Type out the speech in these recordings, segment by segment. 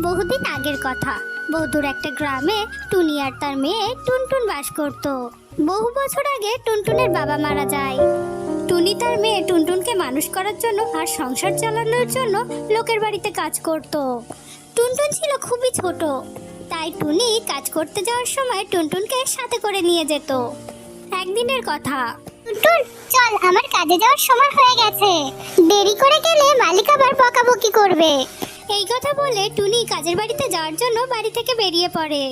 বহুদিন আগের কথা। বহুদূর একটা গ্রামে টুনি আর তার মেয়ে টুনটুন বাস করত। বহু বছর আগে টুনটুনের বাবা মারা যায়। টুনি তার মেয়ে টুনটুনকে মানুষ করার জন্য আর সংসার চালানোর জন্য লোকের বাড়িতে কাজ করত। টুনটুন ছিল খুবই ছোট, তাই টুনি কাজ করতে যাওয়ার সময় টুনটুনকে সাথে করে নিয়ে যেত। একদিনের কথা, টুনটুন চল, আমার কাজে যাওয়ার সময় হয়ে গেছে, দেরি করে গেলে মালিক আবার বকাবকি করবে। এই কথা বলে টুনি কাজের বাড়িতে যাওয়ার জন্য বাড়ি থেকে বেরিয়ে পড়ে।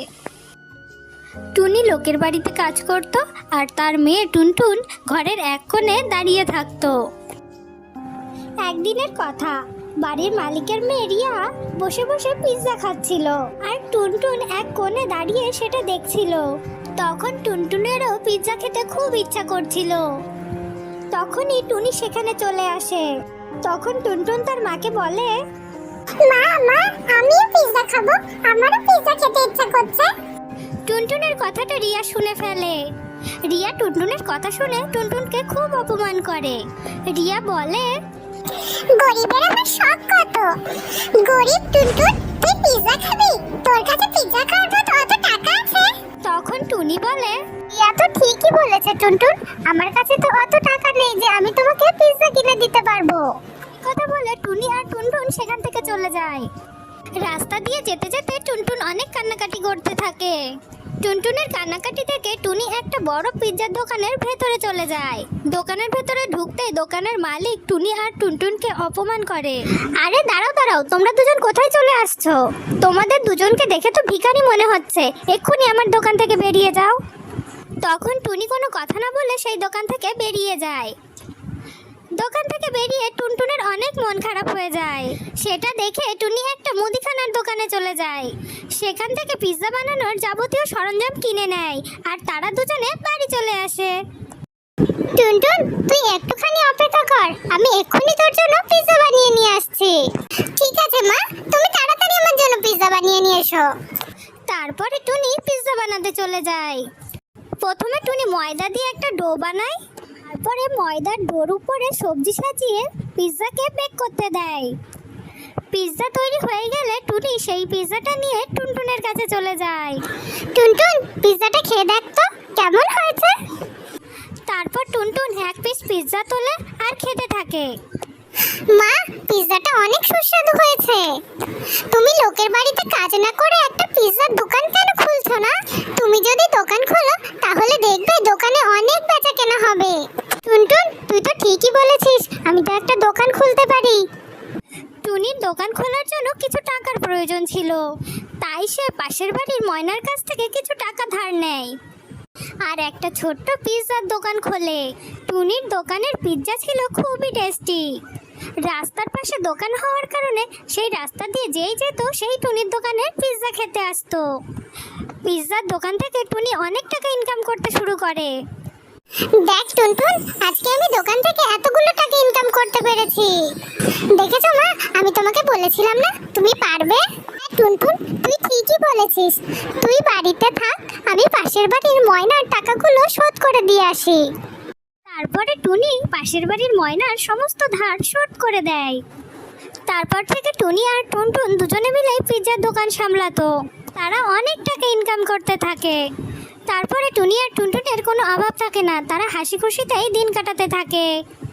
টুনি লোকের বাড়িতে কাজ করত আর তার মেয়ে টুনটুন ঘরের এক কোণে দাঁড়িয়ে থাকতো। একদিনের কথা, বাড়ির মালিকের মেয়ে রিয়া বসে বসে পিৎজা খাচ্ছিল আর টুনটুন এক কোণে দাঁড়িয়ে সেটা দেখছিল। তখন টুনটুনেরও পিৎজা খেতে খুব ইচ্ছা করছিল। তখনই টুনি সেখানে চলে আসে। তখন টুনটুন তার মাকে বলে, মা মা, আমিও পিৎজা খাবো, আমারও পিৎজা খেতে ইচ্ছা করছে। টুনটুনের কথাটা রিয়া শুনে ফেলে। রিয়া টুনটুনের কথা শুনে টুনটুনকে খুব অপমান করে। রিয়া বলে, গরিবের আমার শখ কত, গরিব টুনটুন, তুই পিৎজা খাবি? তোর কাছে পিৎজা খাওয়ার মতো অত টাকা আছে? তখন টুনি বলে, রিয়া তো ঠিকই বলেছে টুনটুন, আমার কাছে তো অত টাকা নেই যে আমি তোমাকে পিৎজা কিনে দিতে পারবো। কথা বলে টুনি আর টুনটুন সেখান থেকে চলে যায়। রাস্তা দিয়ে যেতে যেতে টুনটুন অনেক কান্নাকাটি করতে থাকে। টুনটুনের কান্নাকাটি থেকে টুনি একটা বড় পিৎজার দোকানের ভেতরে চলে যায়। দোকানের ভেতরে ঢুকতেই দোকানের মালিক টুনি আর টুনটুনকে অপমান করে। আরে দাঁড়াও দাঁড়াও, তোমরা দুজন কোথায় চলে আসছো? তোমাদের দুজনকে দেখে তো ভিখারি মনে হচ্ছে, এক্ষুনি আমার দোকান থেকে বেরিয়ে যাও। তখন টুনি কোনো কথা না বলে সেই দোকান থেকে বেরিয়ে যায়। দোকান থেকে বেরিয়ে টুনটুনের অনেক মন খারাপ হয়ে যায়। সেটা দেখে টুনি একটা মুদিখানার দোকানে চলে যায়। সেখান থেকে পিৎজা বানানোর যাবতীয় সরঞ্জাম কিনে নেয় আর তারা দুজনে বাড়ি চলে আসে। টুনটুন, তুই একটুখানি অপেক্ষা কর, আমি এক্ষুনি তোর জন্য পিৎজা বানিয়ে নিয়ে আসছি। ঠিক আছে মা, তুমি তাড়াতাড়ি আমার জন্য পিৎজা বানিয়ে নিয়ে এসো। তারপরে টুনি পিৎজা বানাতে চলে যায়। প্রথমে টুনি ময়দা দিয়ে একটা ডো বানায়, তারপরে ময়দার ডোর উপরে সবজি সাজিয়ে পিৎজাকে বেক করতে দেয়। পিৎজা তৈরি হয়ে গেলে টুনি সেই পিৎজাটা নিয়ে টুনটুনের কাছে চলে যায়। টুনটুন, পিৎজাটা খেয়ে দেখ তো কেমন হয়েছে। তারপর টুনটুন এক পিস পিৎজা তোলে আর খেতে থাকে। মা, পিৎজাটা অনেক সুস্বাদু হয়েছে। তুমি লোকের বাড়িতে কাজ না করে একটা পিৎজার দোকান কেন খুলছো না? তুমি যদি দোকান খোলো তাহলে দেখবে দোকানে অনেক বেচা কেনা হবে। টুনটুন, তুই তো ঠিকই বলেছিস, আমি তো একটা দোকান খুলতে পারি। টুনির দোকান খোলার জন্য কিছু টাকার প্রয়োজন ছিল, তাই সে পাশের বাড়ির ময়নার কাছ থেকে কিছু টাকা ধার নেয় আর একটা ছোট্ট পিৎজার দোকান খোলে। টুনির দোকানের পিৎজা ছিল খুবই টেস্টি। রাস্তার পাশে দোকান হওয়ার কারণে সেই রাস্তা দিয়ে যেই যেত সেই টুনির দোকানে পিৎজা খেতে আসতো। পিৎজার দোকান থেকে টুনি অনেক টাকা ইনকাম করতে শুরু করে। দেখ টুনটুন, আজকে আমি দোকান থেকে এতগুলো টাকা ইনকাম করতে পেরেছি। দেখেছো মা, আমি তোমাকে বলেছিলাম না তুমি পারবে। টুনটুন, তুই ঠিকই বলেছিস, তুই বাড়িতে থাক, আমি পাশের বাড়ির ময়নার টাকাগুলো শোধ করে দিয়ে আসি। তারপরে টুনি পাশের বাড়ির ময়নার সমস্ত ধার শোধ করে দেয়। তারপর থেকে টুনি আর টুনটুন দুজনে মিলে পিৎজার দোকান সামলাতো। তারা অনেক টাকা ইনকাম করতে থাকে। তারপরে টুনি আর টুনটুনের কোনো অভাব থাকে না, তারা হাসি খুশিতেই দিন কাটাতে থাকে।